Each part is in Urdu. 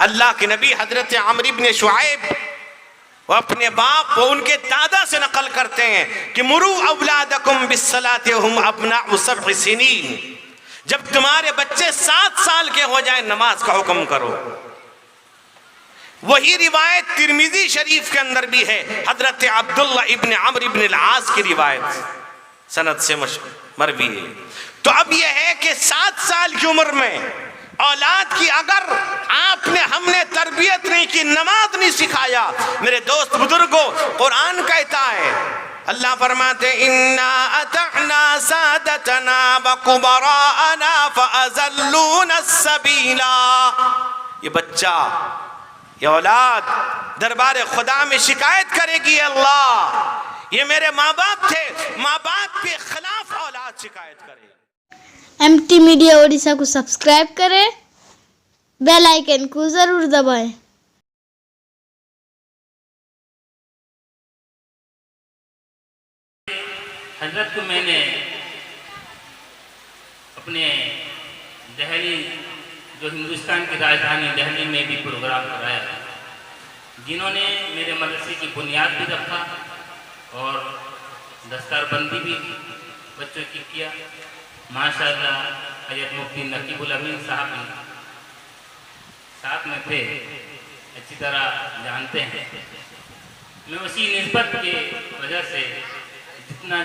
اللہ کے نبی حضرت عمرو بن شعیب وہ اپنے باپ وہ ان کے دادا سے نقل کرتے ہیں کہ مرو اولادکم بالصلاۃ وهم ابناء 7 سنین، جب تمہارے بچے 7 سال کے ہو جائیں نماز کا حکم کرو۔ وہی روایت ترمذی شریف کے اندر بھی ہے، حضرت عبداللہ ابن عمرو ابن العاص کی روایت سند سے مروی ہے۔ تو اب یہ ہے کہ 7 سال کی عمر میں اولاد کی اگر ہم نے تربیت نہیں کی، نماز نہیں سکھایا، میرے دوست بزرگوں، قرآن کہتا ہے، اللہ فرماتے اِنَّا أَطَعْنَا سَادَتَنَا وَكُبَرَاءَنَا فَأَزَلُّونَ السَّبِيلَ۔ یہ بچہ، یہ اولاد دربار خدا میں شکایت کرے گی، اللہ یہ میرے ماں باپ تھے، ماں باپ کے خلاف اولاد شکایت کرے۔ ایم ٹی میڈیا اڑیسہ کو سبسکرائب کریں، بیل آئیکن کو ضرور دبائیں۔ حضرت کو میں نے اپنے دہلی جو ہندوستان کی راجدھانی دہلی میں بھی پروگرام کرایا تھا، جنہوں نے میرے مدرسے کی بنیاد بھی رکھا اور دستار بندی بھی بچوں کی کیا۔ ماشاءاللہ حضرت مفتی نقیب الامین صاحب بھی ساتھ میں تھے، اچھی طرح جانتے ہیں۔ میں اسی نسبت کے وجہ سے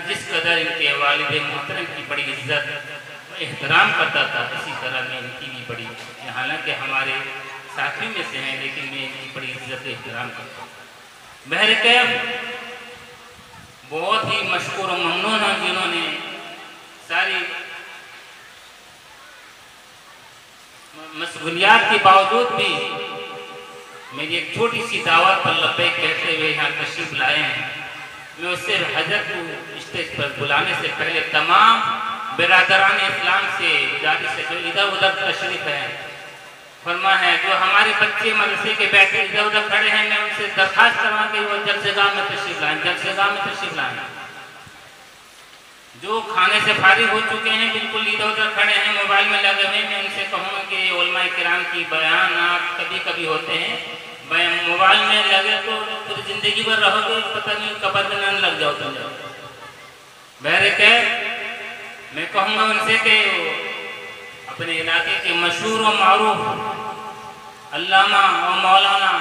جس قدر ان کے والد محترم کی بڑی عزت احترام کرتا تھا، اسی طرح میں ان کی بھی بڑی، حالانکہ ہمارے ساتھی میں سے ہیں لیکن میں ان کی بڑی عزت احترام کرتا ہوں۔ بہرکیف بہت ہی مشکور و ممنون ہیں جنہوں نے ساری مشغولیات کے باوجود بھی میری ایک چھوٹی سی دعوت پر لبیک کہتے ہوئے یہاں تشریف لائے ہیں۔ میں اس سے حضرت کو اسٹیج پر بلانے سے پہلے تمام برادران اسلام سے گزارش ہے جو ادھر ادھر تشریف ہیں، فرما ہے جو ہمارے بچے مدرسے کے بیٹھے ادھر ادھر کھڑے ہیں، میں ان سے درخواست کروں کہ وہ جلسہ میں تشریف لائیں، جلسہ میں تشریف لائیں۔ جو کھانے سے فارغ ہو چکے ہیں بالکل ادھر ادھر کھڑے ہیں، موبائل میں لگے ہوئے، میں ان سے کہوں گا کہ علماء کرام کی بیانات کبھی کبھی ہوتے ہیں، موبائل میں لگے تو پوری زندگی بھر رہو گے، پتہ نہیں قبر میں نہ لگ جاؤ تم جاؤ۔ بہرکیف میں کہوں گا ان سے کہ اپنے علاقے کے مشہور و معروف علامہ و مولانا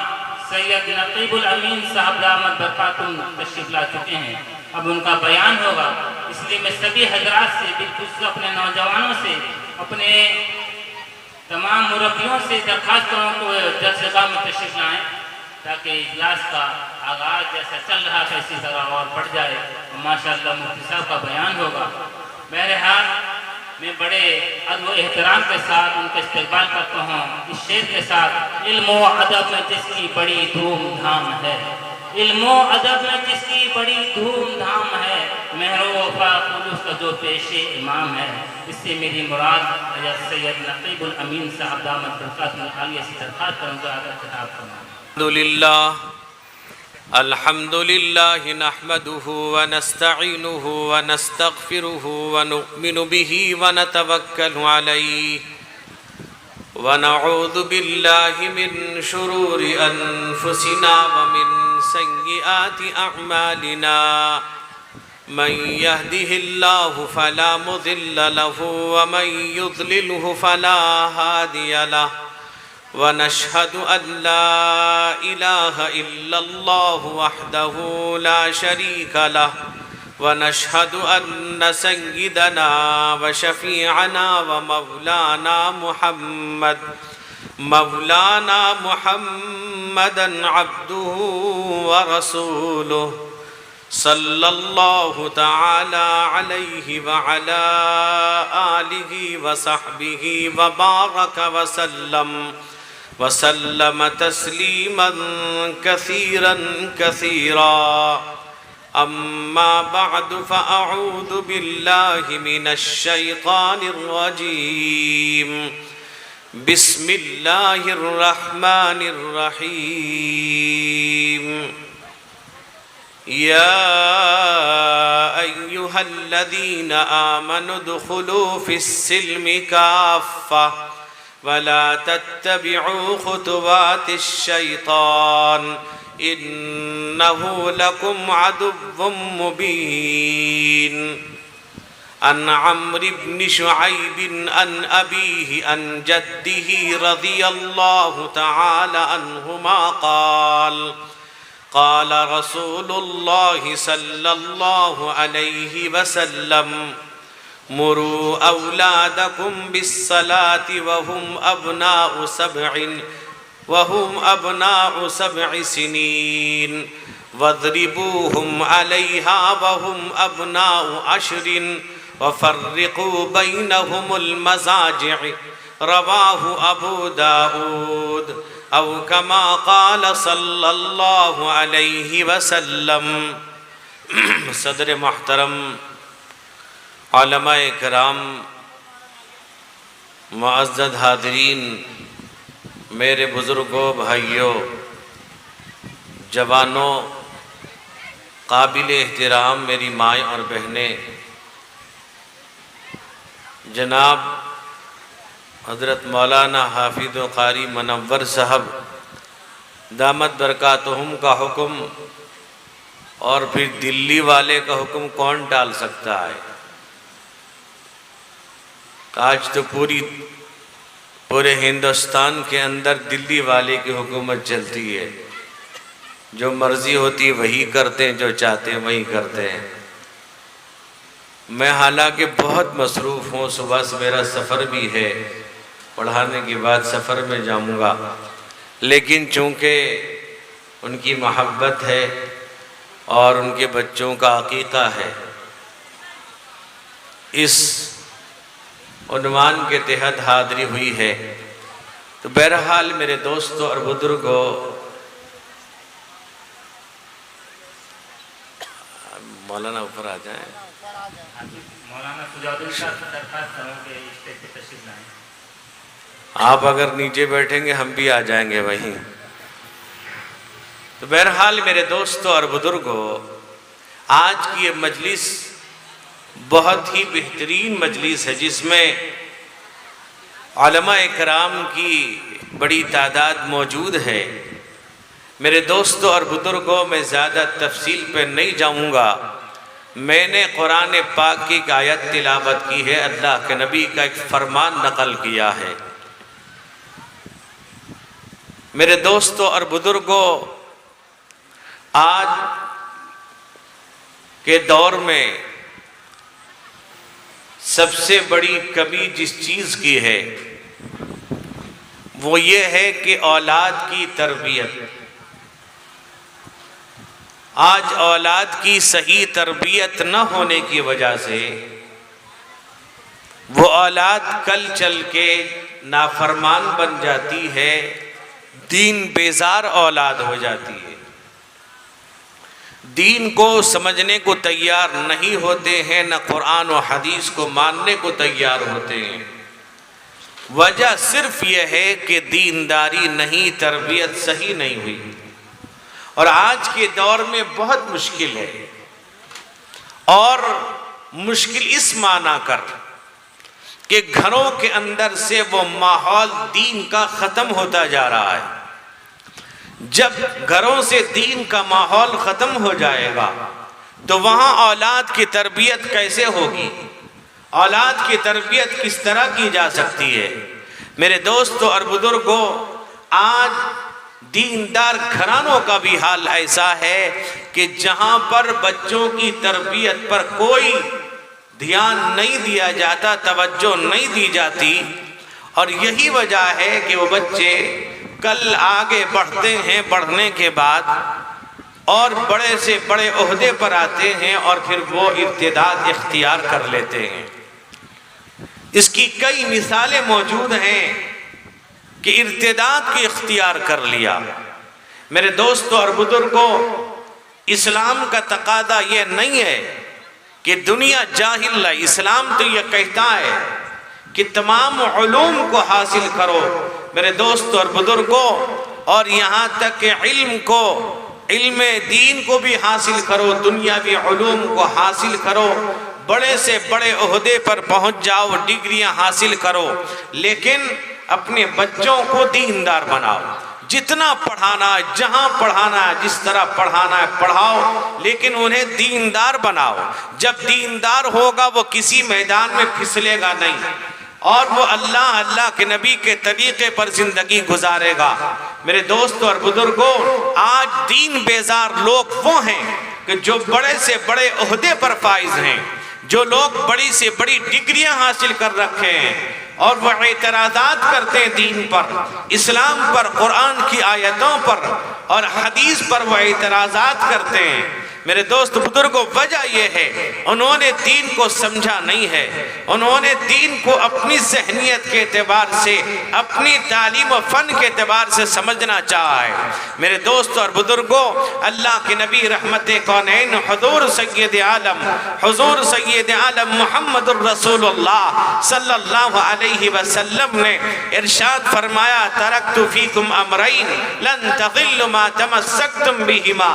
سید نقیب الامین صاحب دامت برکاتہم تشریف لا چکے ہیں، اب ان کا بیان ہوگا، اس لیے میں سبھی حضرات سے بالخصوص اپنے نوجوانوں سے اپنے تمام مربیوں سے درخواست کروں کہ جلسہ میں تشریف لائیں تاکہ اجلاس کا آغاز جیسا چل رہا تھا اسی طرح اور بڑھ جائے، ماشاءاللہ مفتی صاحب کا بیان ہوگا۔ بہرحال میں بڑے ادب و احترام کے ساتھ ان کا استقبال کرتا ہوں اس شعر کے ساتھ، علم و ادب میں جس کی بڑی دھوم دھام ہے، علم و ادب میں جس کی بڑی دھوم دھام ہے، مہر و وفا خلوص کا جو پیش امام ہے۔ اس سے میری مراد حضرت سید نقیب الامین صاحب دامت برکاتہم العالیہ سے درخواست کروں گا اگر خطاب فرمائیں۔ الحمد لله نحمده ونستعينه ونستغفره ونؤمن به ونتوكل عليه ونعوذ بالله من شرور أنفسنا ومن سيئات أعمالنا، من يهده الله فلا مضل له ومن يضلله فلا هادي له، ونشهد أن لا إله إلا الله وحده لا شريك له، ونشهد أن سيدنا وشفيعنا ومولانا محمدًا عبده ورسوله، صلى الله تعالى عليه وعلى آله وصحبه وبارك وسلم تسليما كثيرا كثيرا، أما بعد فأعوذ بالله من الشيطان الرجيم، بسم الله الرحمن الرحيم، يا أيها الذين آمنوا ادخلوا في السلم كافة ولا تتبعوا خطوات الشيطان إنه لكم عدو مبين. عن عمرو بن شعيب عن أبيه عن جده رضي الله تعالى عنهما قال قال رسول الله صلى الله عليه وسلم مروا أولادكم بالصلاة وهم أبناء 7 سنين واضربوهم عليها وهم أبناء 10 وفرقوا بينهم المزاجع. رواه أبو داود أو كما قال صلی اللہ علیہ وسلم. صدر محترم، علماء کرام، معزز حاضرین، میرے بزرگوں، بھائیوں، جوانوں، قابل احترام میری مائیں اور بہنیں، جناب حضرت مولانا حافظ و قاری منور صاحب دامت برکاتہم کا حکم اور پھر دلی والے کا حکم کون ٹال سکتا ہے؟ آج تو پورے ہندوستان کے اندر دلی والے کی حکومت چلتی ہے، جو مرضی ہوتی وہی کرتے ہیں، جو چاہتے ہیں وہی کرتے ہیں. میں حالانکہ بہت مصروف ہوں، صبح سے میرا سفر بھی ہے، پڑھانے کے بعد سفر میں جاؤں گا، لیکن چونکہ ان کی محبت ہے اور ان کے بچوں کا عقیقہ ہے، اس عنوان کے تحت حاضری ہوئی ہے. تو بہرحال میرے دوستوں اور بزرگوں، مولانا اوپر آ جائیں. مولانا سجاد صاحب سے درخواست کروں کہ اسٹیج پہ تشریف لائیں. آپ اگر نیچے بیٹھیں گے ہم بھی آ جائیں گے وہیں. تو بہرحال میرے دوستوں اور بزرگوں، آج کی یہ مجلس بہت ہی بہترین مجلس ہے، جس میں علماء کرام کی بڑی تعداد موجود ہے. میرے دوستوں اور بزرگوں، میں زیادہ تفصیل پہ نہیں جاؤں گا. میں نے قرآن پاک کی ایک آیت تلاوت کی ہے، اللہ کے نبی کا ایک فرمان نقل کیا ہے. میرے دوستوں اور بزرگوں، آج کے دور میں سب سے بڑی کمی جس چیز کی ہے وہ یہ ہے کہ اولاد کی تربیت. آج اولاد کی صحیح تربیت نہ ہونے کی وجہ سے وہ اولاد کل چل کے نافرمان بن جاتی ہے، دین بیزار اولاد ہو جاتی ہے، دین کو سمجھنے کو تیار نہیں ہوتے ہیں، نہ قرآن و حدیث کو ماننے کو تیار ہوتے ہیں. وجہ صرف یہ ہے کہ دینداری نہیں، تربیت صحیح نہیں ہوئی. اور آج کے دور میں بہت مشکل ہے، اور مشکل اس معنی کر کہ گھروں کے اندر سے وہ ماحول دین کا ختم ہوتا جا رہا ہے. جب گھروں سے دین کا ماحول ختم ہو جائے گا تو وہاں اولاد کی تربیت کیسے ہوگی؟ اولاد کی تربیت کس طرح کی جا سکتی ہے؟ میرے دوستوں اور بزرگوں، آج دیندار گھرانوں کا بھی حال ایسا ہے کہ جہاں پر بچوں کی تربیت پر کوئی دھیان نہیں دیا جاتا، توجہ نہیں دی جاتی. اور یہی وجہ ہے کہ وہ بچے کل آگے بڑھتے ہیں، بڑھنے کے بعد اور بڑے سے بڑے عہدے پر آتے ہیں اور پھر وہ ارتداد اختیار کر لیتے ہیں. اس کی کئی مثالیں موجود ہیں کہ ارتداد کی اختیار کر لیا. میرے دوستوں اور بزرگوں، اسلام کا تقاضا یہ نہیں ہے کہ دنیا جاہل ہے. اسلام تو یہ کہتا ہے کہ تمام علوم کو حاصل کرو میرے دوستوں اور بزرگوں، اور یہاں تک کہ علم دین کو بھی حاصل کرو، دنیاوی علوم کو حاصل کرو، بڑے سے بڑے عہدے پر پہنچ جاؤ، ڈگریاں حاصل کرو. لیکن اپنے بچوں کو دیندار بناؤ، جتنا پڑھانا ہے، جہاں پڑھانا ہے، جس طرح پڑھانا ہے پڑھاؤ، لیکن انہیں دیندار بناؤ۔ جب دیندار ہوگا وہ کسی میدان میں پھسلے گا نہیں، اور وہ اللہ کے نبی کے طریقے پر زندگی گزارے گا۔ میرے دوستو اور بزرگوں، آج دین بیزار لوگ وہ ہیں کہ جو بڑے سے بڑے عہدے پر فائز ہیں، جو لوگ بڑی سے بڑی ڈگریاں حاصل کر رکھے ہیں، اور وہ اعتراضات کرتے ہیں دین پر، اسلام پر، قرآن کی آیتوں پر اور حدیث پر وہ اعتراضات کرتے ہیں۔ میرے دوست بزرگوں، وجہ یہ ہے انہوں نے دین کو سمجھا نہیں ہے، انہوں نے دین کو اپنی ذہنیت کے اعتبار سے، اپنی تعلیم و فن کے اعتبار سے سمجھنا چاہا ہے۔ میرے دوست اور بزرگوں، اللہ کے نبی رحمت کونین حضور سید عالم محمد الرسول اللہ صلی اللہ علیہ وسلم نے ارشاد فرمایا، ترکت فیکم امرین لن تضلوا ما تمسکتم بہما۔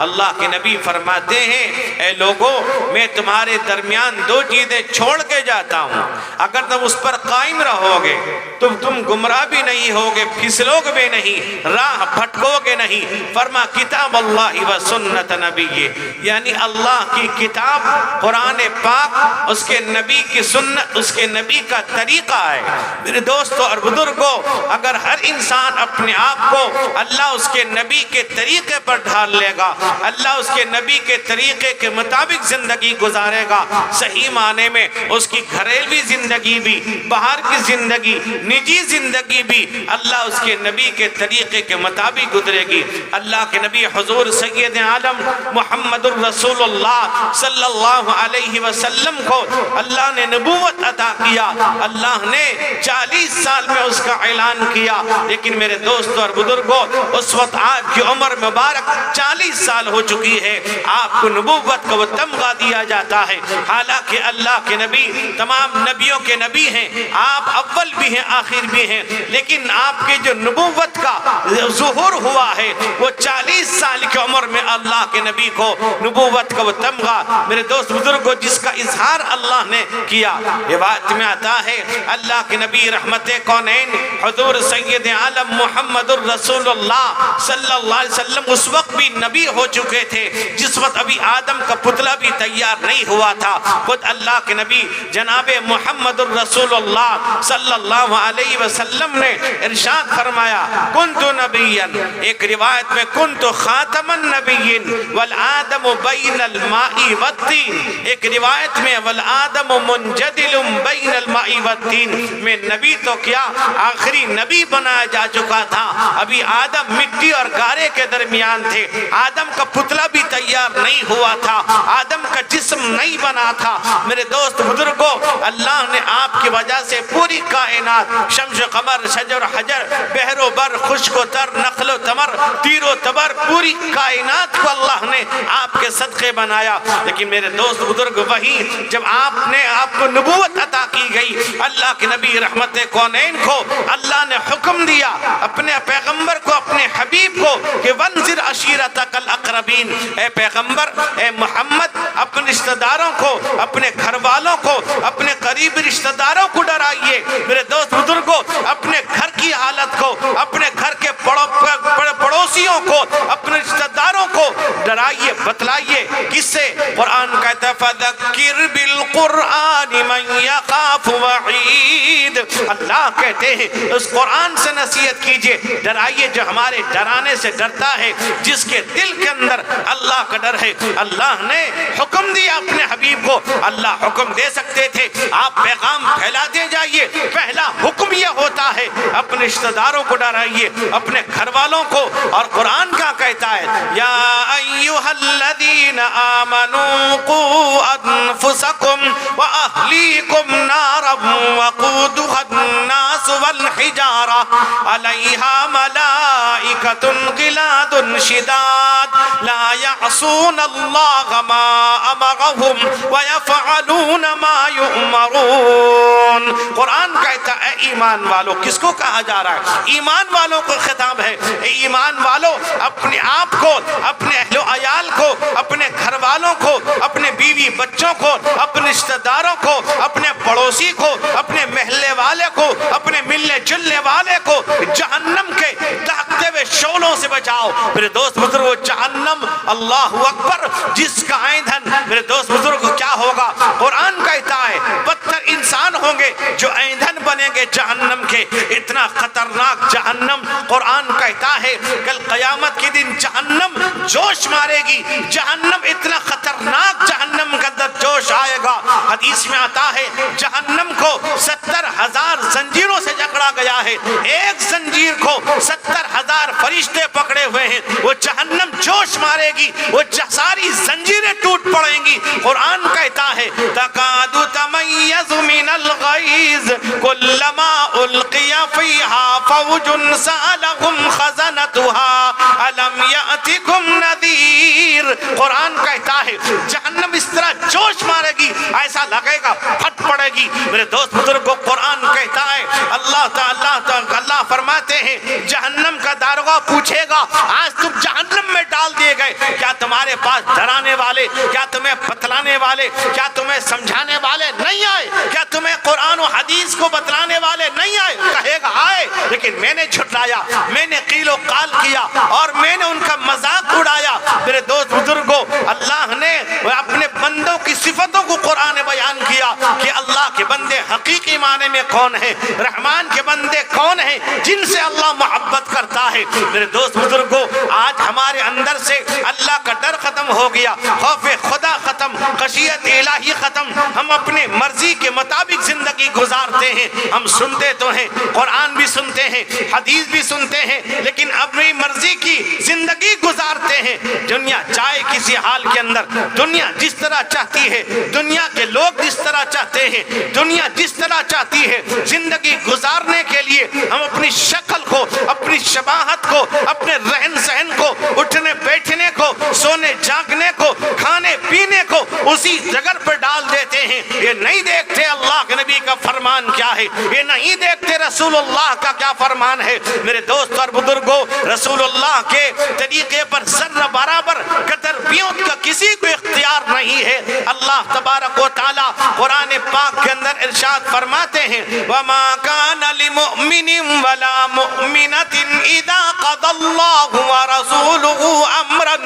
اللہ کے نبی فرماتے ہیں، اے لوگو، میں تمہارے درمیان دو چیزیں چھوڑ کے جاتا ہوں، اگر تم اس پر قائم رہو گے تو تم گمراہ بھی نہیں ہوگے، پھسلو گے بھی نہیں، راہ بھٹکو گے نہیں۔ فرما کتاب اللہ و سنت نبی، یعنی اللہ کی کتاب قرآن پاک، اس کے نبی کی سنت، اس کے نبی کا طریقہ ہے۔ میرے دوستو اور بزرگوں، اگر ہر انسان اپنے آپ کو اللہ اس کے نبی کے طریقے پر ڈھال لے گا، اللہ اس کے نبی کے طریقے کے مطابق زندگی گزارے گا، صحیح معنی میں اس کی گھریلوی زندگی بھی، باہر کی زندگی، نجی زندگی بھی اللہ اس کے نبی کے طریقے کے مطابق گزرے گی۔ اللہ کے نبی حضور سید عالم محمد الرسول اللہ صلی اللہ علیہ وسلم کو اللہ نے نبوت عطا کیا، اللہ نے 40 سال میں اس کا اعلان کیا، لیکن میرے دوستو اور بزرگوں، اس وقت آپ کی عمر مبارک 40 سال ہو چکی ہے، آپ کو نبوت کا وہ تمغہ دیا جاتا ہے۔ حالانکہ اللہ کے نبی تمام نبیوں کے نبی ہیں، آپ اول بھی ہیں آخر بھی ہیں، لیکن آپ کے جو نبوت کا ظہور ہوا ہے وہ 40 سال کی عمر میں اللہ کے نبی کو نبوت کا وہ تمغہ، میرے دوست بزرگوں، جس کا اظہار اللہ نے کیا۔ روایت میں آتا ہے اللہ کے نبی رحمت کونین حضور سید عالم محمد الرسول اللہ صلی اللہ علیہ وسلم اس وقت بھی نبی ہو چکے تھے جس وقت ابھی آدم کا پتلا بھی تیار نہیں ہوا تھا۔ خود اللہ کے نبی جناب محمد الرسول اللہ صلی اللہ علیہ وسلم نے ارشاد فرمایا، کنت نبیا، ایک روایت میں کنت خاتم النبیین والآدم بین الماء والطین، ایک روایت میں والآدم منجدل بین الماء والطین، میں نبی تو کیا آخری نبی بنایا جا چکا تھا، ابھی آدم مٹی اور گارے کے درمیان تھے، آدم کا پتلا بھی تیار نہیں ہوا تھا، آدم کا جسم نہیں بنا تھا۔ میرے دوست بزرگوں، اللہ نے آپ کی وجہ سے پوری کائنات، شمس و قمر، شجر و حجر، بحر و بر، خشک و تر، نخل و تمر، تیر و تبر، پوری کائنات کو اللہ نے آپ کے صدقے بنایا۔ لیکن میرے دوست بزرگ، وہی جب آپ کو نبوت عطا کی گئی، اللہ کے نبی رحمت کونین کو اللہ نے حکم دیا، اپنے پیغمبر کو، اپنے حبیب کو، کہ وانذر عشیرتک الاقربین، اے پیغمبر، اے محمد، اپنے رشتہ داروں کو، اپنے گھر والوں کو، اپنے قریبی رشتہ داروں کو ڈرائیے۔ میرے دوست بزرگوں، اپنے گھر کی حالت کو، اپنے گھر کے پڑوسیوں کو، اپنے رشتہ داروں کو ڈرائیے، بتلائیے۔ کس سے؟ قرآن کہتا ہے فَذَكِّرْ بِالْقُرْآنِ مَنْ يَخَافُ وَعِيدٍ، اللہ کہتے ہیں اس قرآن سے نصیحت کیجئے، ڈرائیے جو ہمارے ڈرانے سے ڈرتا ہے، جس کے دل کے اندر اللہ کا ڈر ہے۔ اللہ نے حکم دیا اپنے حبیب کو، اللہ حکم دے سکتے تھے آپ پیغام پھیلاتے جائیے، پہلا حکم یہ ہوتا ہے اپنے رشتہ داروں کو ڈرائیے، اپنے گھر والوں کو۔ اور قرآن کیا کہتا ہے؟ یا ایھا الذین آمنوا قوا انفسکم واہلیکم نارا وقودھا الناس والحجارہ علیہا ملائکۃ غلاظ شداد لا یعصون اللہ ما امرهم ویفعلون ما یؤمرون۔ قرآن کہتا ہے اے ایمان والو، کس کو کہا جا رہا ہے؟ ایمان والوں کو خطاب ہے۔ اے ایمان والو، اپنے آپ کو، اپنے اہل و عیال کو، اپنے گھر والوں کو، اپنے بیوی بچوں کو، اپنے رشتہ داروں کو، اپنے پڑوسی کو، اپنے محلے والے کو، اپنے ملنے جلنے والے بچاؤ۔ میرے دوست بزرگوں جہنم، اللہ اکبر، جس کا ایندھن میرے دوست بزرگوں کیا ہوگا؟ قرآن کہتا ہے بدتر انسان ہوں گے جو ایندھن بنیں گے جہنم کے، اتنا خطرناک جہنم۔ قرآن کہتا ہے کل قیامت کے دن جہنم جوش مارے گی، جہنم اتنا خطرناک جہنم کا اندر جوش آئے گا۔ حدیث میں آتا ہے جہنم کو 70,000 زنجیروں سے جکڑا گیا ہے، ایک زنجیر کو 70,000 فرشتے پکڑے ہوئے ہیں۔ وہ جہنم جوش مارے گی، وہ ساری زنجیریں ٹوٹ پڑیں گی۔ قرآن کہتا ہے تکاد تمیز من الغیظ کلما القی فیہا فوج سألہم خزنتها الم یأتکم نذیر۔ قرآن کہتا ہے جہنم اس طرح جوش مارے گی، ایسا لگے گا پھٹ پڑے گی۔ میرے دوست بزرگ کو قرآن کہتا ہے اللہ فرماتے ہیں جہنم کا داروغہ پوچھے گا آج تم جہنم میں ڈال دیے گئے، کیا تمہارے پاس ڈرانے والے، کیا تمہیں بتلانے والے، کیا تمہیں سمجھانے والے نہیں آئے؟ کیا تمہیں قرآن و حدیث کو بتلانے والے نہیں آئے؟ کہے گا آئے، لیکن میں نے جھٹلایا، میں نے قیل و قال کیا اور میں نے ان کا مذاق اڑایا۔ میرے دوست بزرگوں اللہ نے اپنے بندوں کی صفتوں کو قرآن بیان کیا کہ اللہ کے بندے حقیقی معنی میں کون ہیں، رحمان کے بندے کون ہیں جن سے اللہ محبت کرتا ہے۔ میرے دوست بزرگوں آج ہمارے اندر سے اللہ کا ڈر ختم ہو گیا، خوف خدا ختم، خشیت الہی ختم، ہم اپنے مرضی کے مطابق زندگی گزارتے ہیں۔ ہم سنتے تو ہیں، قرآن بھی سنتے ہیں، حدیث بھی سنتے ہیں، لیکن اپنی مرضی کی زندگی گزارتے ہیں۔ دنیا چاہے کسی حال کے اندر، دنیا جس طرح چاہتی ہے، دنیا کے لوگ جس طرح چاہتے ہیں، دنیا جس طرح چاہتی ہے، زندگی گزارنے کے لیے ہم اپنی شکل کو، اپنی شباہت کو، اپنے رہن سہن کو، اٹھنے بیٹھنے کو، سونے جاگنے کو، کھانے پینے کو اسی جگہ پر ڈال دیتے ہیں۔ یہ نہیں دیکھتے اللہ کے نبی کا فرمان کیا ہے، یہ نہیں دیکھتے رسول اللہ کا کیا فرمان ہے۔ میرے دوست اور بزرگوں رسول اللہ کے طریقے پر ذرہ برابر قطر بیعت کا کسی کو اختیار نہیں ہے۔ اللہ تبارک و تعالی قرآن پاک کے اندر ارشاد فرماتے ہیں وَمَا كَانَ لِمُؤْمِنٍ وَلَا مُؤْمِنَةٍ إِذَا قَضَى اللَّهُ وَرَسُولُهُ أَمْرًا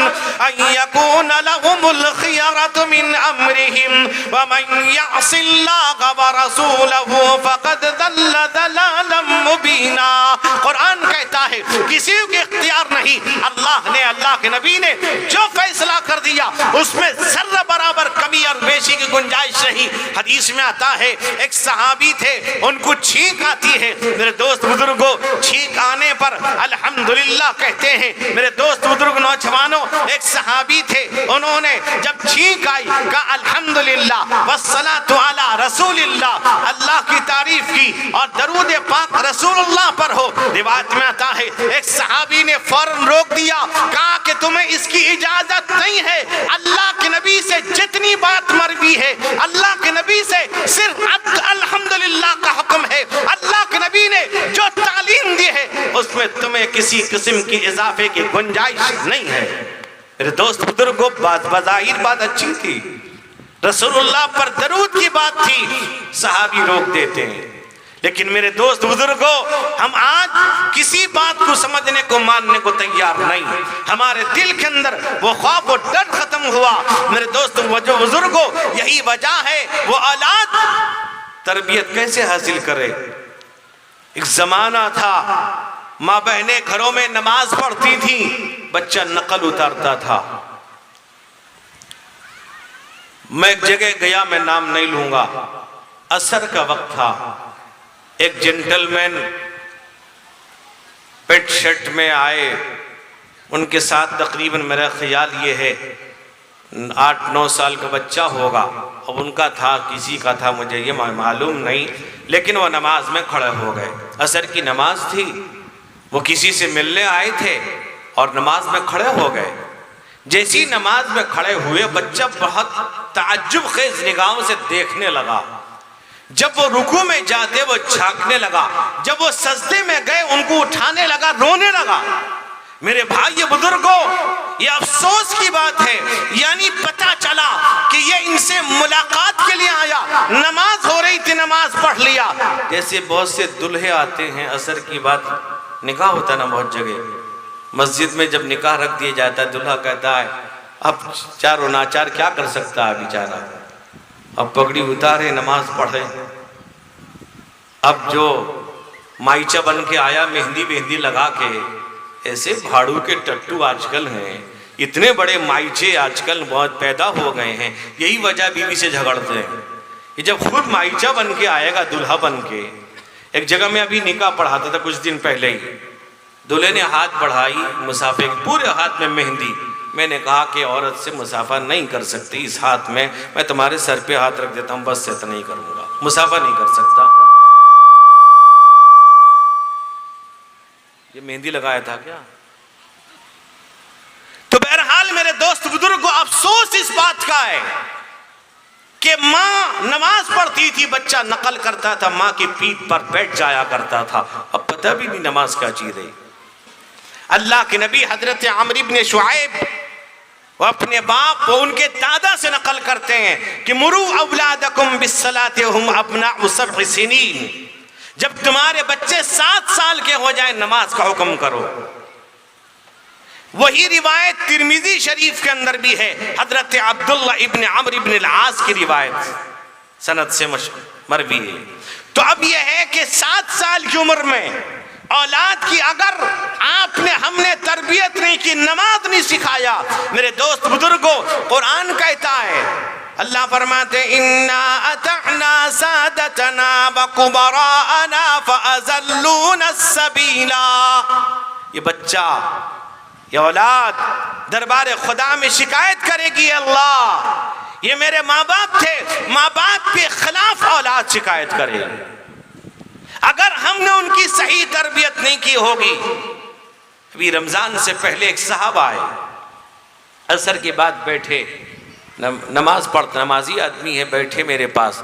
أَن يَكُونَ لَهُمُ الْخِيَرَةُ مِنْ أَمْرِهِمْ وَمَنْ يَعْصِ اللَّهَ وَرَسُولَهُ فَقَدْ ضَلَّ ضَلَالًا مُبِينًا۔ قرآن کہتا ہے کسی کو اختیار نہیں، اللہ نے، اللہ کے نبی نے جو فیصلہ کر دیا اس میں ذرہ برابر کمی اور بیشی کی گنجائش نہیں۔ حدیث میں آتا ہے ایک صحابی تھے، ان کو چھینک آتی ہے۔ میرے دوست بزرگوں چھینک آنے پر الحمدللہ کہتے ہیں میرے دوست بزرگ نوجوانوں، ایک صحابی تھے، انہوں نے جب چھینک آئی کہا الحمدللہ والصلاۃ علی رسول اللہ، اللہ کی تعریف کی اور درود پاک رسول اللہ پر ہو۔ روایت میں آتا ہے ایک صحابی نے فوراً روک دیا، کہا کہ تمہیں اس کی اجازت نہیں ہے، اللہ کے نبی سے جتنی بات مروی ہے، اللہ کے نبی سے صرف الحمدللہ کا حکم ہے، اللہ کے نبی نے جو تعلیم دی ہے اس میں تمہیں کسی قسم کی اضافے کی گنجائش نہیں ہے۔ میرے دوست بزرگوں بظاہر بات اچھی تھی، رسول اللہ پر درود کی بات تھی، صحابی روک دیتے ہیں، لیکن میرے دوست بزرگوں ہم آج کسی بات کو سمجھنے کو ماننے کو تیار نہیں، ہمارے دل کے اندر وہ خوف و ڈر ختم ہوا۔ میرے دوست بزرگوں یہی وجہ ہے وہ اولاد تربیت کیسے حاصل کرے۔ ایک زمانہ تھا ماں بہنیں گھروں میں نماز پڑھتی تھیں، بچہ نقل اتارتا تھا۔ میں ایک جگہ گیا، میں نام نہیں لوں گا، عصر کا وقت تھا، ایک جنٹل مین پیٹ شرٹ میں آئے، ان کے ساتھ تقریباً میرا خیال یہ ہے 8-9 سال کا بچہ ہوگا، اب ان کا تھا کسی کا تھا مجھے یہ معلوم نہیں، لیکن وہ نماز میں کھڑے ہو گئے۔ عصر کی نماز تھی، وہ کسی سے ملنے آئے تھے اور نماز میں کھڑے ہو گئے۔ جیسی نماز میں کھڑے ہوئے بچہ بہت تعجب خیز نگاہوں سے دیکھنے لگا، جب وہ رکوع میں جاتے وہ جھانکنے لگا، جب وہ سجدے میں گئے ان کو اٹھانے لگا، رونے لگا۔ میرے بھائی بزرگوں یہ افسوس کی بات ہے، یعنی پتہ چلا کہ یہ ان سے ملاقات کے لیے آیا، نماز ہو رہی تھی نماز پڑھ لیا۔ جیسے بہت سے دلہے آتے ہیں، عصر کی بات نکاح ہوتا ہے نا بہت جگہ، مسجد میں جب نکاح رکھ دیا جاتا ہے دلہا کہتا ہے اب چار و ناچار کیا کر سکتا ہے بیچارہ، اب پگڑی اتارے نماز پڑھے۔ اب جو مائچہ بن کے آیا مہندی لگا کے، ایسے بھاڑو کے ٹٹو آج کل ہیں، اتنے بڑے مائچے آج کل بہت پیدا ہو گئے ہیں، یہی وجہ بیوی سے جھگڑتے ہیں۔ یہ جب خود مائچہ بن کے آئے گا دلہا بن کے، ایک جگہ میں ابھی نکاح پڑھاتا تھا کچھ دن پہلے ہی، دلہے نے ہاتھ بڑھائی مسافے پورے ہاتھ میں مہندی، میں نے کہا کہ عورت سے مسافہ نہیں کر سکتی اس ہاتھ میں تمہارے سر پہ ہاتھ رکھ دیتا ہوں، بس سے اتنا نہیں کروں گا، مسافہ نہیں کر سکتا۔ یہ مہندی لگایا تھا کیا؟ تو بہرحال میرے دوست بزرگ کو افسوس اس بات کا ہے کہ ماں نماز پڑھتی تھی، بچہ نقل کرتا تھا، ماں کی پیٹھ پر بیٹھ جایا کرتا تھا، اب پتہ بھی نہیں نماز کیا چیز ہے۔ اللہ کے نبی حضرت عمرو بن شعیب وہ اپنے باپ وہ ان کے دادا سے نقل کرتے ہیں کہ مرو اولادکم بالصلاۃ وهم ابناء 7 سنین، جب تمہارے بچے 7 سال کے ہو جائیں نماز کا حکم کرو۔ وہی روایت ترمذی شریف کے اندر بھی ہے، حضرت عبداللہ ابن عمرو ابن العاص کی روایت سند سے مروی ہے۔ تو اب یہ ہے کہ 7 سال کی عمر میں اولاد کی اگر ہم نے تربیت نہیں کی، نماز نہیں سکھایا، میرے دوست بزرگوں قرآن کہتا ہے، اللہ فرماتے اِنَّا أَطَعْنَا سَادَتَنَا وَكُبَرَاءَنَا فَأَزَلُّونَ السَّبِيلَا۔ یہ بچہ، یہ اولاد دربار خدا میں شکایت کرے گی، اللہ یہ میرے ماں باپ تھے، ماں باپ کے خلاف اولاد شکایت کرے اگر ہم نے ان کی صحیح تربیت نہیں کی ہوگی۔ ابھی رمضان سے پہلے ایک صاحب آئے، عصر کے بعد بیٹھے، نماز پڑھتے، نمازی آدمی ہے، بیٹھے میرے پاس،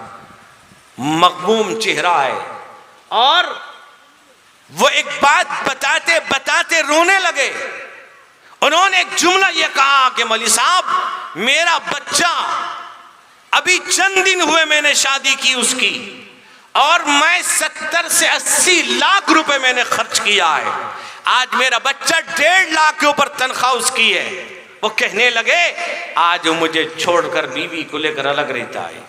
مغموم چہرہ ہے، اور وہ ایک بات بتاتے بتاتے رونے لگے۔ انہوں نے ایک جملہ یہ کہا کہ مولوی صاحب میرا بچہ ابھی چند دن ہوئے میں نے شادی کی اس کی، اور میں 70 سے 80 لاکھ روپے میں نے خرچ کیا ہے، آج میرا بچہ 1.5 لاکھ کے اوپر تنخواہ اس کی ہے۔ وہ کہنے لگے آج وہ مجھے چھوڑ کر بیوی کو لے کر الگ رہتا ہے۔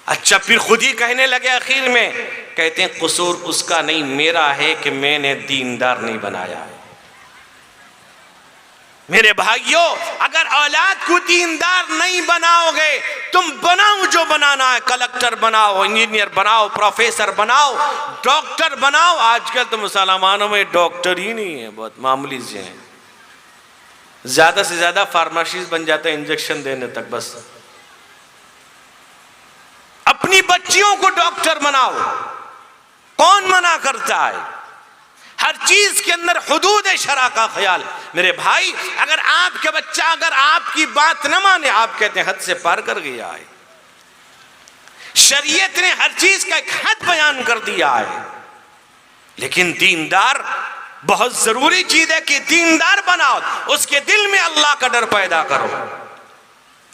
اچھا پھر خود ہی کہنے لگے آخر میں، کہتے ہیں قصور اس کا نہیں میرا ہے کہ میں نے دیندار نہیں بنایا ہے۔ میرے بھائیوں اگر اولاد کو دیندار نہیں بناؤ گے، تم بناؤ جو بنانا ہے، کلکٹر بناؤ، انجینئر بناؤ، پروفیسر بناؤ، ڈاکٹر بناؤ۔ آج کل تو مسلمانوں میں ڈاکٹر ہی نہیں ہے، بہت معمولی سے ہیں، زیادہ سے زیادہ فارماسسٹ بن جاتا ہے انجیکشن دینے تک بس۔ اپنی بچیوں کو ڈاکٹر بناؤ، کون منع کرتا ہے؟ ہر چیز کے اندر حدود شرع کا خیال۔ میرے بھائی اگر آپ کے بچہ اگر آپ کی بات نہ مانے، آپ کہتے ہیں حد سے پار کر گیا ہے۔ شریعت نے ہر چیز کا ایک حد بیان کر دیا ہے، لیکن دیندار بہت ضروری چیز ہے کہ دیندار بناؤ، اس کے دل میں اللہ کا ڈر پیدا کرو۔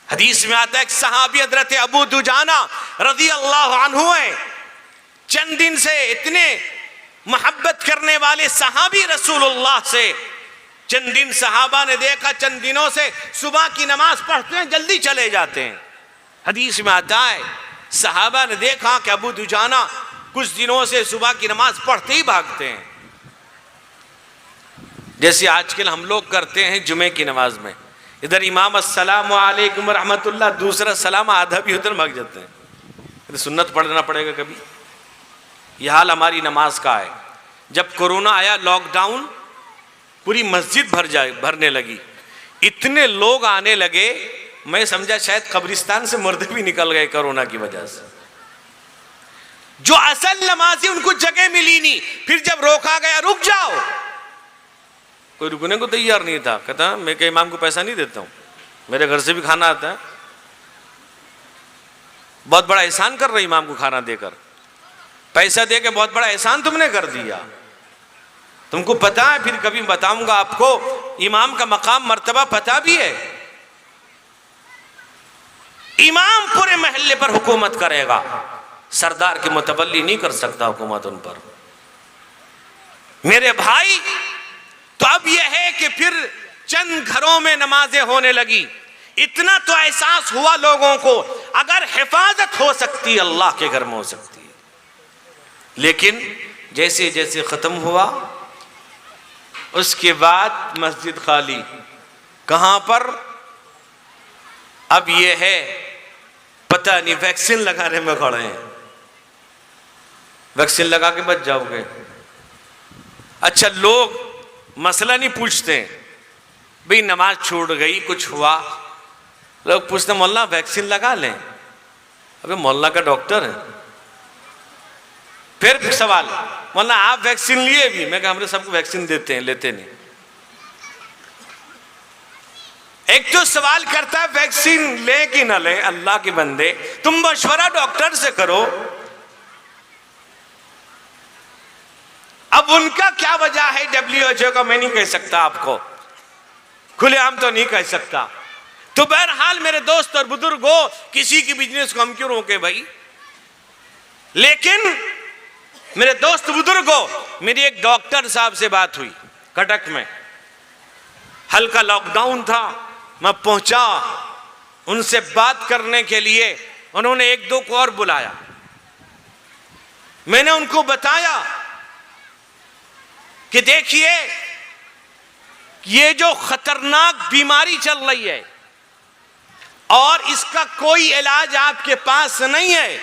حدیث میں آتا ہے ایک صحابی حضرت ابو دجانہ رضی اللہ عنہ ہیں، چند دن سے اتنے محبت کرنے والے صحابی رسول اللہ سے، چند دن صحابہ نے دیکھا چند دنوں سے صبح کی نماز پڑھتے ہیں جلدی چلے جاتے ہیں۔ حدیث میں آتا ہے صحابہ نے دیکھا کہ ابو دجانہ کچھ دنوں سے صبح کی نماز پڑھتے ہی بھاگتے ہیں، جیسے آج کل ہم لوگ کرتے ہیں جمعے کی نماز میں، ادھر امام السلام علیکم ورحمۃ اللہ، دوسرا سلام آدھا بھی ادھر بھاگ جاتے ہیں۔ سنت پڑھنا پڑے گا کبھی۔ یہ حال ہماری نماز کا ہے۔ جب کورونا آیا لاک ڈاؤن، پوری مسجد بھرنے لگی، اتنے لوگ آنے لگے، میں سمجھا شاید قبرستان سے مردے بھی نکل گئے کورونا کی وجہ سے۔ جو اصل نمازی ان کو جگہ ملی نہیں، پھر جب روکا گیا رک جاؤ، کوئی رکنے کو تیار نہیں تھا، کہتا میں کہ امام کو پیسہ نہیں دیتا ہوں، میرے گھر سے بھی کھانا آتا ہے، بہت بڑا احسان کر رہے امام کو کھانا دے کر، پیسہ دے کے بہت بڑا احسان تم نے کر دیا۔ تم کو پتا ہے، پھر کبھی بتاؤں گا آپ کو، امام کا مقام مرتبہ پتا بھی ہے۔ امام پورے محلے پر حکومت کرے گا، سردار کے متولی نہیں کر سکتا حکومت ان پر۔ میرے بھائی، تو اب یہ ہے کہ پھر چند گھروں میں نمازیں ہونے لگی. اتنا تو احساس ہوا لوگوں کو اگر حفاظت ہو سکتی اللہ کے گھر میں ہو سکتی ہے. لیکن جیسے جیسے ختم ہوا اس کے بعد مسجد خالی. کہاں پر؟ اب یہ ہے پتہ نہیں ویکسین لگانے میں کھڑے ہیں. ویکسین لگا کے بچ جاؤ گے. اچھا لوگ مسئلہ نہیں پوچھتے بھئی نماز چھوٹ گئی کچھ ہوا. لوگ پوچھتے مولانا ویکسین لگا لیں. ابے مولانا کا ڈاکٹر ہے. پھر سوال مولانا آپ ویکسین لیے بھی؟ میں کہا ہم نے سب کو ویکسین دیتے ہیں، لیتے نہیں. ایک تو سوال کرتا ہے ویکسین لے کہ نہ لے. اللہ کے بندے تم مشورہ ڈاکٹر سے کرو. اب ان کا کیا وجہ ہے WHO کا میں نہیں کہہ سکتا، آپ کو کھلے عام تو نہیں کہہ سکتا. تو بہرحال میرے دوست اور بزرگوں، کسی کی بزنس کو ہم کیوں روکے بھائی؟ لیکن میرے دوست بزرگوں، میری ایک ڈاکٹر صاحب سے بات ہوئی کٹک میں. ہلکا لاک ڈاؤن تھا، میں پہنچا ان سے بات کرنے کے لیے. انہوں نے ایک دو کو اور بلایا. میں نے ان کو بتایا کہ دیکھیے یہ جو خطرناک بیماری چل رہی ہے اور اس کا کوئی علاج آپ کے پاس نہیں ہے.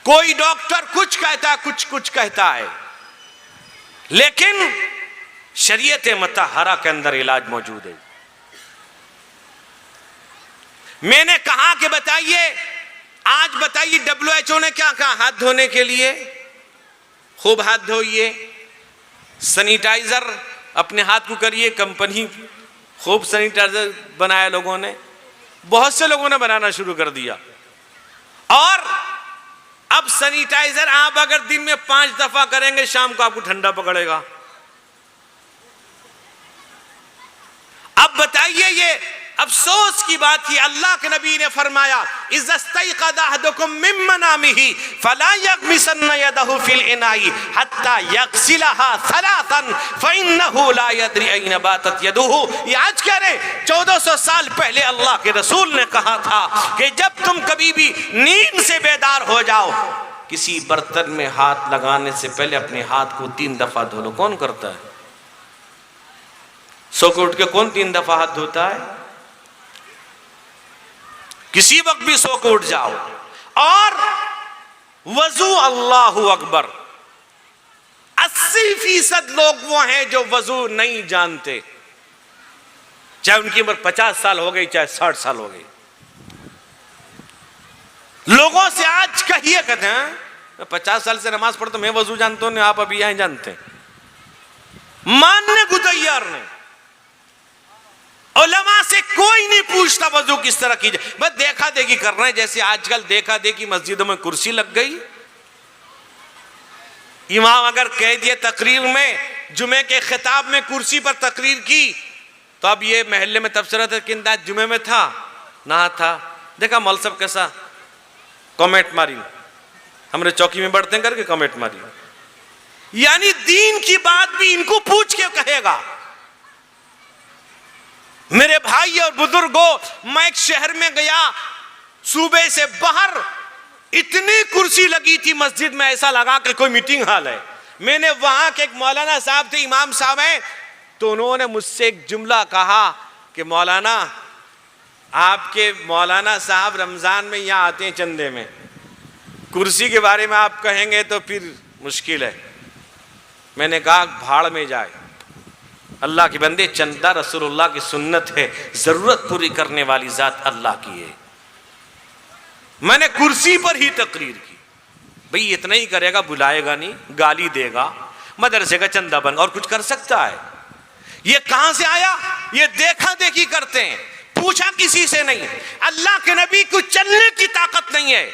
کوئی ڈاکٹر کچھ کہتا ہے، کچھ کہتا ہے، لیکن شریعت مطہرہ کے اندر علاج موجود ہے. میں نے کہا کہ بتائیے، آج بتائیے WHO نے کیا کہا ہاتھ دھونے کے لیے؟ خوب ہاتھ دھوئیے، سینیٹائزر اپنے ہاتھ کو کریے. کمپنی خوب سینیٹائزر بنایا لوگوں نے، بہت سے لوگوں نے بنانا شروع کر دیا. اور اب سینیٹائزر آپ اگر دن میں 5 دفعہ کریں گے شام کو آپ کو ٹھنڈا پکڑے گا. اب بتائیے یہ افسوس کی بات تھی. اللہ کے نبی نے فرمایا اذا استيقظ احدكم من منامه فلا يغمسن يده في الاناء حتى يغسلها ثلاثا فانه لا يدري اين باتت يده. یہ آج کہہ رہے 1400 سال پہلے اللہ کے رسول نے کہا تھا کہ جب تم کبھی بھی نیند سے بیدار ہو جاؤ کسی برتن میں ہاتھ لگانے سے پہلے اپنے ہاتھ کو 3 دفعہ دھو لو. کون کرتا ہے؟ سو کے اٹھ کے کون 3 دفعہ ہاتھ دھوتا ہے؟ کسی وقت بھی سو کے اٹھ جاؤ. اور وضو، اللہ اکبر، 80% لوگ وہ ہیں جو وضو نہیں جانتے، چاہے ان کی عمر 50 سال ہو گئی چاہے 60 سال ہو گئی. لوگوں سے آج کہیے کہتے ہیں میں 50 سال سے نماز پڑھتا ہوں، میں وضو جانتا ہوں، آپ ابھی یہاں جانتے ہیں. ماننے کو تیار نہیں. علماء سے کوئی نہیں پوچھتا وضو کس طرح کی جائے. بس دیکھا دیکھی کر رہے ہیں. جیسے آج کل دیکھا دیکھی مسجدوں میں کرسی لگ گئی. امام اگر کہہ دیے تقریر میں، جمعے کے خطاب میں کرسی پر تقریر کی، تو اب یہ محلے میں تبصرہ تھا کہ انداز جمعے میں تھا نہ تھا. دیکھا مول صاحب کیسا کمنٹ ماری، ہمارے چوکی میں بڑھتے ہیں کر کے کمنٹ ماری. یعنی دین کی بات بھی ان کو پوچھ کے کہے گا. میرے بھائی اور بزرگوں، میں ایک شہر میں گیا صوبے سے باہر، اتنی کرسی لگی تھی مسجد میں، ایسا لگا کہ کوئی میٹنگ ہال ہے. میں نے وہاں کے ایک مولانا صاحب تھے، امام صاحب ہیں، تو انہوں نے مجھ سے ایک جملہ کہا کہ مولانا، آپ کے مولانا صاحب رمضان میں یہاں آتے ہیں چندے میں، کرسی کے بارے میں آپ کہیں گے تو پھر مشکل ہے. میں نے کہا بھاڑ میں جائے. اللہ کے بندے، چندہ رسول اللہ کی سنت ہے، ضرورت پوری کرنے والی ذات اللہ کی ہے. میں نے کرسی پر ہی تقریر کی. بھئی اتنا ہی کرے گا، بلائے گا نہیں، گالی دے گا، مدرسے کا چندہ بن اور کچھ کر سکتا ہے؟ یہ کہاں سے آیا؟ یہ دیکھا دیکھی کرتے ہیں، پوچھا کسی سے نہیں. اللہ کے نبی کو چلنے کی طاقت نہیں ہے.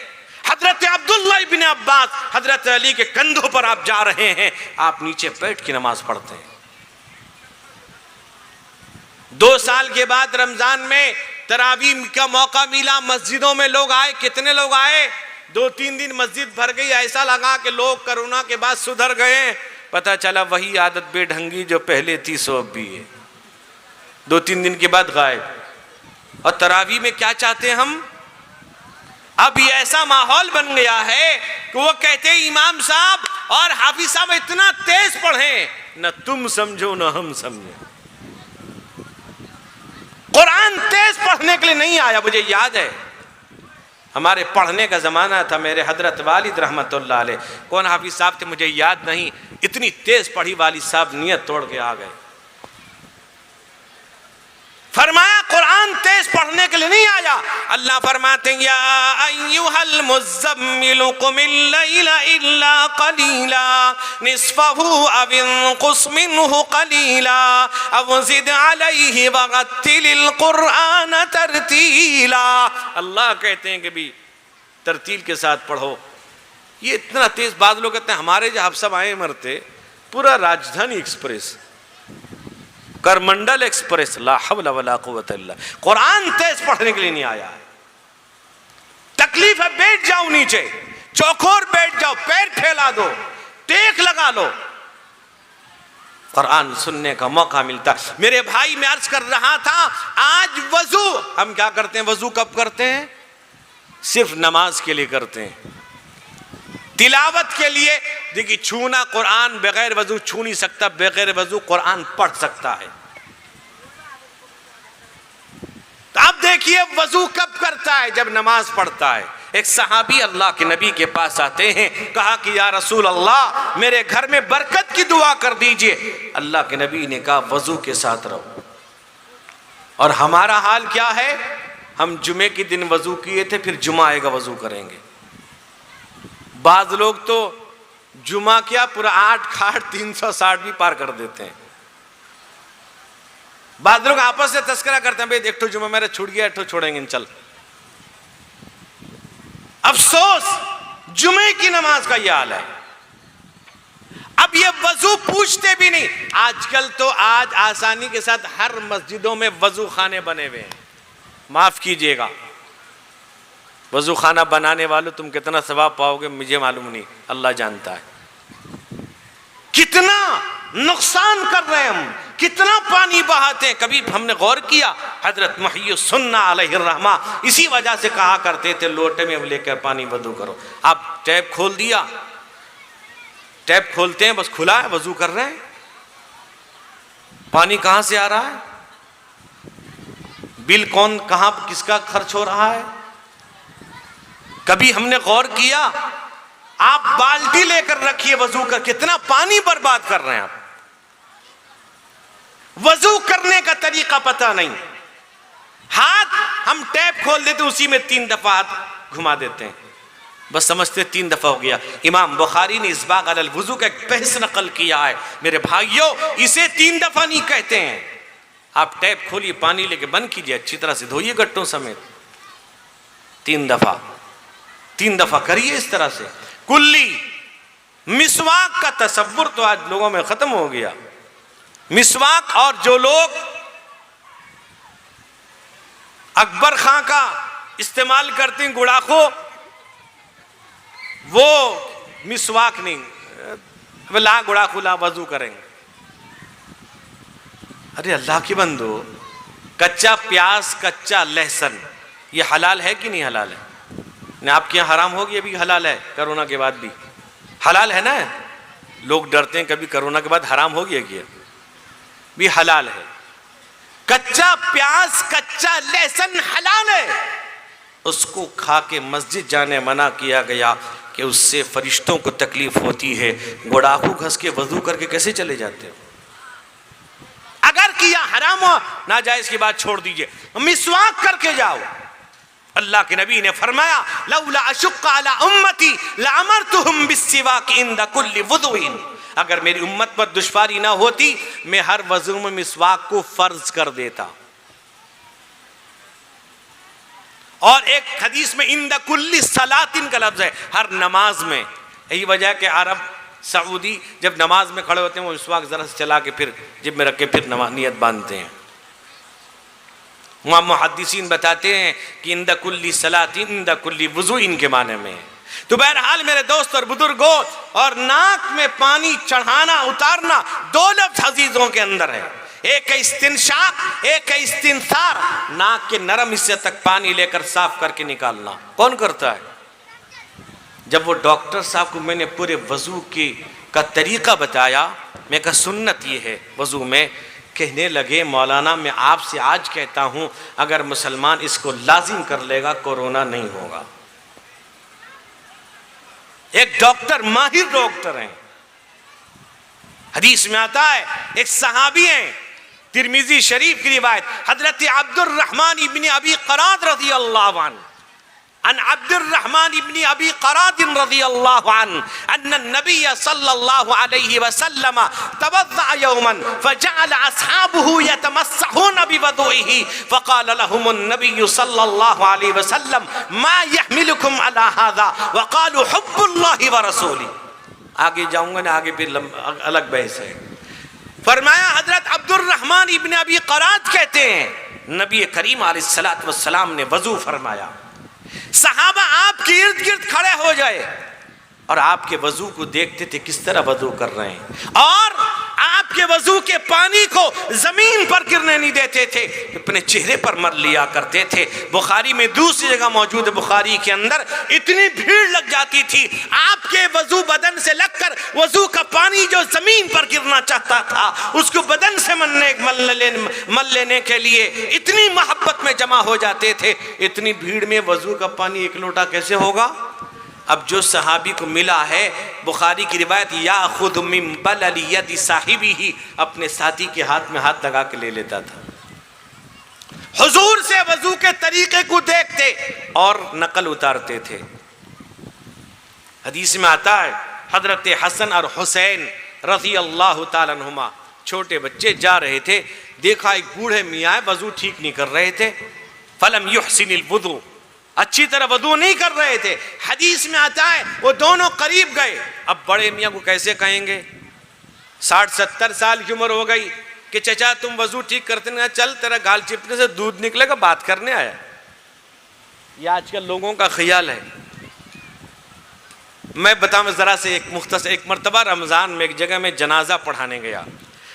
حضرت عبداللہ ابن عباس، حضرت علی کے کندھوں پر آپ جا رہے ہیں، آپ نیچے بیٹھ کے نماز پڑھتے ہیں. 2 سال کے بعد رمضان میں تراویح کا موقع ملا، مسجدوں میں لوگ آئے. کتنے لوگ آئے؟ 2-3 دن مسجد بھر گئی, ایسا لگا کہ لوگ کرونا کے بعد سدھر گئے. پتہ چلا وہی عادت بے ڈھنگی جو پہلے تھی سو اب بھی ہے. 2-3 دن کے بعد غائب. اور تراویح میں کیا چاہتے ہیں ہم؟ اب یہ ایسا ماحول بن گیا ہے کہ وہ کہتے ہیں امام صاحب اور حافظ صاحب اتنا تیز پڑھیں, نہ تم سمجھو نہ ہم سمجھیں. قرآن تیز پڑھنے کے لیے نہیں آیا. مجھے یاد ہے ہمارے پڑھنے کا زمانہ تھا, میرے حضرت والد رحمت اللہ علیہ, کون حافظ صاحب تھے مجھے یاد نہیں, اتنی تیز پڑھی والد صاحب نیت توڑ کے آ گئے. فرمایا قرآن تیز پڑھنے کے لیے نہیں آیا. اللہ فرماتے ہیں یا ایھا المزمل قم اللیل الا قلیلا نصفہ او انقص منہ قلیلا او زد علیہ ورتل القرآن ترتیلا. اللہ کہتے ہیں کہ بھی ترتیل کے ساتھ پڑھو. یہ اتنا تیز, بعض لوگ کہتے ہیں ہمارے جب سب آئے مرتے پورا راجدھانی ایکسپریس, کرمنڈل ایکسپریس, لا حول ولا قوت الا. قرآن تیز پڑھنے کے لیے نہیں آیا ہے. تکلیف ہے, بیٹھ جاؤ نیچے, چوکور بیٹھ جاؤ, پیر پھیلا دو, ٹیک لگا لو, قرآن سننے کا موقع ملتا. میرے بھائی میں عرض کر رہا تھا, آج وضو ہم کیا کرتے ہیں؟ وضو کب کرتے ہیں؟ صرف نماز کے لیے کرتے ہیں, تلاوت کے لیے. دیکھیے چھونا قرآن بغیر وضو چھو نہیں سکتا, بغیر وضو قرآن پڑھ سکتا ہے. تو اب دیکھیے وضو کب کرتا ہے؟ جب نماز پڑھتا ہے. ایک صحابی اللہ کے نبی کے پاس آتے ہیں, کہا کہ یا رسول اللہ میرے گھر میں برکت کی دعا کر دیجئے. اللہ کے نبی نے کہا وضو کے ساتھ رہو. اور ہمارا حال کیا ہے؟ ہم جمعے کے دن وضو کیے تھے, پھر جمعہ آئے گا وضو کریں گے. بعض لوگ تو جمعہ کیا پورا 8 کھاٹ 360 بھی پار کر دیتے ہیں. بعض لوگ آپس سے تذکرہ کرتے ہیں, بھئی ایک تو جمعہ میرا چھوٹ گیا, ایک تو چھوڑیں گے چل. افسوس جمعے کی نماز کا یہ حال ہے. اب یہ وضو پوچھتے بھی نہیں. آج کل تو آج آسانی کے ساتھ ہر مسجدوں میں وضو خانے بنے ہوئے ہیں. معاف کیجئے گا, وضو خانہ بنانے والوں تم کتنا ثواب پاؤ گے مجھے معلوم نہیں, اللہ جانتا ہے. کتنا نقصان کر رہے ہیں ہم, کتنا پانی بہاتے ہیں. کبھی ہم نے غور کیا؟ حضرت محی السنہ علیہ الرحمہ اسی وجہ سے کہا کرتے تھے لوٹے میں لے کر پانی وضو کرو. آپ ٹیپ کھول دیا, ٹیپ کھولتے ہیں بس کھلا ہے, وضو کر رہے ہیں. پانی کہاں سے آ رہا ہے؟ بل کون کہاں کس کا خرچ ہو رہا ہے؟ کبھی ہم نے غور کیا؟ آپ بالٹی لے کر رکھیے وضو کر, کتنا پانی برباد کر رہے ہیں آپ. وضو کرنے کا طریقہ پتہ نہیں. ہاتھ ہم ٹیپ کھول دیتے اسی میں 3 دفعہ ہاتھ گھما دیتے ہیں, بس سمجھتے 3 دفعہ ہو گیا. امام بخاری نے اسباغ علی الوضو کا ایک بحث نقل کیا ہے. میرے بھائیوں اسے 3 دفعہ نہیں کہتے ہیں. آپ ٹیپ کھولیے, پانی لے کے بند کیجئے, اچھی طرح سے دھوئیے گٹوں سمیت. 3 دفعہ کریے اس طرح سے. کلی مسواک کا تصور تو آج لوگوں میں ختم ہو گیا. مسواک, اور جو لوگ اکبر خان کا استعمال کرتے ہیں گڑاخو, وہ مسواک نہیں, لا گڑاخو لا وضو کریں گے. ارے اللہ کی بندو, کچا پیاز کچا لہسن یہ حلال ہے کہ نہیں حلال ہے؟ آپ کے یہاں حرام ہو گیا, ابھی حلال ہے, کرونا کے بعد بھی حلال ہے نا. لوگ ڈرتے ہیں کبھی کرونا کے بعد حرام ہو گیا کیا, بھی حلال ہے. کچا پیاز کچا لہسن حلال ہے. اس کو کھا کے مسجد جانے منع کیا گیا کہ اس سے فرشتوں کو تکلیف ہوتی ہے. گڑاخو گھس کے وضو کر کے کیسے چلے جاتے ہو؟ اگر کیا حرام ہو ناجائز کی بات چھوڑ دیجئے, مسواک کر کے جاؤ. اللہ کے نبی نے فرمایا لولا اشق علی امتی لامرتهم بالسواک عند كل وضوء. اگر میری امت پر دشواری نہ ہوتی میں ہر وضو میں مسواک کو فرض کر دیتا. اور ایک حدیث میں عند كل صلاۃ کا لفظ ہے, ہر نماز میں. یہی وجہ ہے کہ عرب سعودی جب نماز میں کھڑے ہوتے ہیں وہ مسواک ذرا سے چلا کے پھر جب میں رکھ کے پھر نیت باندھتے ہیں. وہاں محدثین بتاتے ہیں کہ عند کل صلاۃ عند کل وضوء کے معنی میں تو بہرحال میرے دوست اور بزرگوں، اور ناک میں پانی چڑھانا اتارنا دو لفظ عزیزوں کے اندر ہے، ایک ہے استنشاق، ایک ہے استنثار، ناک کے نرم حصے تک پانی لے کر صاف کر کے نکالنا کون کرتا ہے؟ جب وہ ڈاکٹر صاحب کو میں نے پورے وضو کا طریقہ بتایا، میں کہا سنت یہ ہے وضو میں، کہنے لگے مولانا میں آپ سے آج کہتا ہوں اگر مسلمان اس کو لازم کر لے گا کورونا نہیں ہوگا۔ ایک ڈاکٹر، ماہر ڈاکٹر ہیں، حدیث میں آتا ہے ایک صحابی ہیں، ترمذی شریف کی روایت، حضرت عبد الرحمن ابن ابی قراد رضی اللہ عنہ، عن عبد الرحمن ابن ابی قراد رضی اللہ عنہ ان النبی صلی اللہ علیہ وسلم توضأ یوما فجعل اصحابه يتمسحون بوضوئه فقال لهم النبی صلی اللہ علیہ وسلم ما يحملكم على هذا وقالوا حب اللہ ورسوله۔ آگے جاؤں گا نا، آگے پھر الگ بحث ہے۔ فرمایا حضرت عبد الرحمن ابن ابی قراد کہتے ہیں نبی کریم علیہ السلام نے وضو فرمایا، صحابہ آپ کے ارد گرد کھڑے ہو جائے اور آپ کے وضو کو دیکھتے تھے کس طرح وضو کر رہے ہیں، اور آپ کے وضو کے پانی کو زمین پر گرنے نہیں دیتے تھے، اپنے چہرے پر مر لیا کرتے تھے۔ بخاری میں دوسری جگہ موجود ہے، بخاری کے اندر اتنی بھیڑ لگ جاتی تھی، آپ کے وضو بدن سے لگ کر وضو کا پانی جو زمین پر گرنا چاہتا تھا اس کو بدن سے مل لینے کے لیے اتنی محبت میں جمع ہو جاتے تھے، اتنی بھیڑ میں وضو کا پانی ایک لوٹا کیسے ہوگا؟ اب جو صحابی کو ملا ہے، بخاری کی روایت، یاخذ من بلل ید صاحبہ، اپنے ساتھی کے ہاتھ میں ہاتھ لگا کے لے لیتا تھا، حضور سے وضو کے طریقے کو دیکھتے اور نقل اتارتے تھے۔ حدیث میں آتا ہے حضرت حسن اور حسین رضی اللہ تعالیٰ عنہما چھوٹے بچے جا رہے تھے، دیکھا ایک بوڑھے میاں وضو ٹھیک نہیں کر رہے تھے، فلم یحسن الوضو، اچھی طرح وضو نہیں کر رہے تھے۔ حدیث میں آتا ہے وہ دونوں قریب گئے، اب بڑے میاں کو کیسے کہیں گے، 60-70 سال کی عمر ہو گئی کہ چچا تم وضو ٹھیک کرتے نہیں، چل تیرا گال چپنے سے دودھ نکلے گا، بات کرنے آیا۔ یہ آج کل لوگوں کا خیال ہے۔ میں بتاؤں ذرا سے ایک مختصر، ایک مرتبہ رمضان میں ایک جگہ میں جنازہ پڑھانے گیا،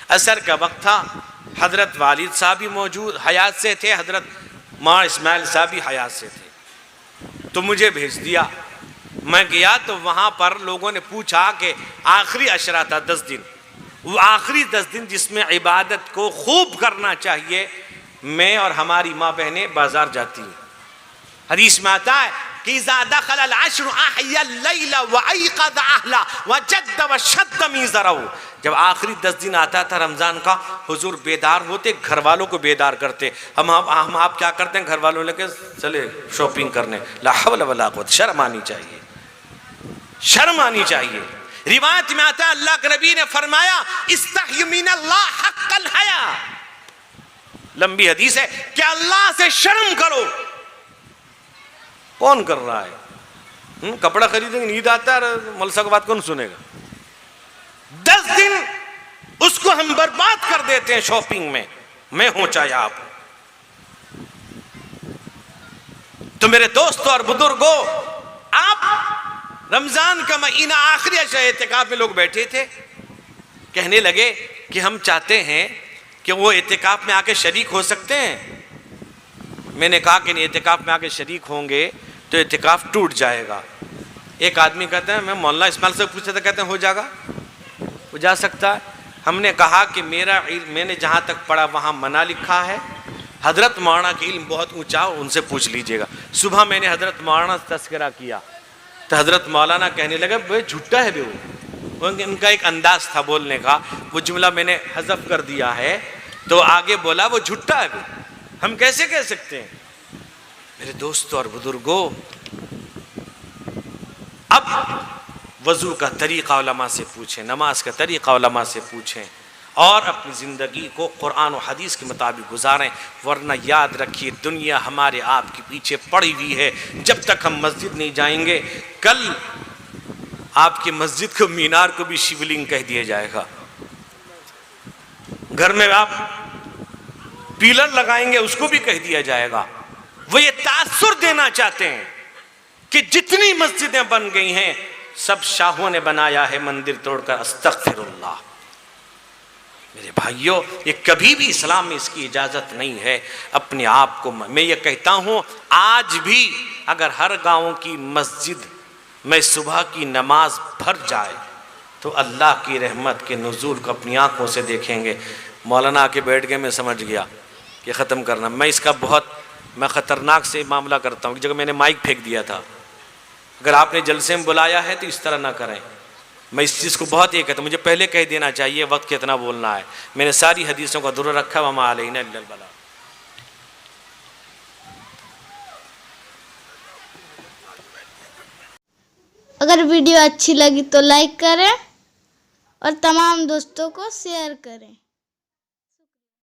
عصر کا وقت تھا، حضرت والد صاحب بھی موجود حیات سے تھے، حضرت ماں اسماعیل صاحب بھی حیات سے تھے، تو مجھے بھیج دیا۔ میں گیا تو وہاں پر لوگوں نے پوچھا کہ آخری عشرہ تھا 10 دن، وہ آخری 10 دن جس میں عبادت کو خوب کرنا چاہیے، میں اور ہماری ماں بہنیں بازار جاتی ہیں۔ حدیث میں آتا ہے کہ اذا دخل العشر احیا اللیل وایقظ اہلا وجد وشد میزرہ، جب آخری 10 دن آتا تھا رمضان کا، حضور بیدار ہوتے، گھر والوں کو بیدار کرتے۔ ہم آپ کیا کرتے ہیں، گھر والوں لے کے چلے شاپنگ کرنے، لا حول ولا قوت، شرم آنی چاہیے، شرم آنی چاہیے۔ روایت میں آتا ہے اللہ کے نبی نے فرمایا استحی من اللہ حق الحیا، لمبی حدیث ہے کہ اللہ سے شرم کرو۔ کون کر رہا ہے؟ کپڑا خریدیں گے، عید آتا ہے، ملسہ کے بعد کون سنے گا؟ 10 دن اس کو ہم برباد کر دیتے ہیں شاپنگ میں ہوں چاہے آپ۔ تو میرے دوستوں اور بزرگوں، آپ رمضان کا مہینہ آخری عشاء اعتکاف میں لوگ بیٹھے تھے، کہنے لگے کہ ہم چاہتے ہیں کہ وہ اعتکاف میں آ کے شریک ہو سکتے ہیں۔ میں نے کہا کہ اعتکاف میں آ کے شریک ہوں گے تو اعتکاف ٹوٹ جائے گا۔ ایک آدمی کہتے ہیں، میں مولانا اسماعیل سے پوچھا تھا، کہتے ہیں ہو جائے گا، ہو جا سکتا ہے۔ ہم نے کہا کہ میرا علم، میں نے جہاں تک پڑھا وہاں منع لکھا ہے، حضرت مولانا کا علم بہت اونچا، ان سے پوچھ لیجئے گا۔ صبح میں نے حضرت مولانا سے تذکرہ کیا تو حضرت مولانا کہنے لگا بھائی جھوٹا ہے وہ، ان کا ایک انداز تھا بولنے کا، وہ جملہ میں نے حذف کر دیا ہے، تو آگے بولا وہ جھوٹا ہے، ہم کیسے کہہ سکتے ہیں؟ میرے دوستوں اور بزرگوں، اب وضو کا طریقہ علماء سے پوچھیں، نماز کا طریقہ علماء سے پوچھیں، اور اپنی زندگی کو قرآن و حدیث کے مطابق گزاریں، ورنہ یاد رکھیے دنیا ہمارے آپ کے پیچھے پڑی ہوئی ہے۔ جب تک ہم مسجد نہیں جائیں گے، کل آپ کی مسجد کو، مینار کو بھی شیولنگ کہہ دیا جائے گا۔ گھر میں آپ پیلر لگائیں گے، اس کو بھی کہہ دیا جائے گا۔ وہ یہ تاثر دینا چاہتے ہیں کہ جتنی مسجدیں بن گئی ہیں سب شاہوں نے بنایا ہے مندر توڑ کر. استغفر اللہ. میرے بھائیوں، یہ کبھی بھی اسلام میں اس کی اجازت نہیں ہے. اپنے آپ کو میں یہ کہتا ہوں، آج بھی اگر ہر گاؤں کی مسجد میں صبح کی نماز بھر جائے تو اللہ کی رحمت کے نزول کو اپنی آنکھوں سے دیکھیں گے. مولانا آ کے بیٹھ گئے، میں سمجھ گیا کہ ختم کرنا. میں اس کا میں خطرناک سے معاملہ کرتا ہوں. ایک جگہ میں نے مائک پھینک دیا تھا. اگر آپ نے جلسے میں بلایا ہے تو اس طرح نہ کریں. میں اس چیز کو بہت یہ کہتا ہوں، مجھے پہلے کہہ دینا چاہیے وقت کتنا بولنا ہے. میں نے ساری حدیثوں کا درہ رکھا. وما علینا الا البلاغ. اگر ویڈیو اچھی لگی تو لائک کریں اور تمام دوستوں کو شیئر کریں.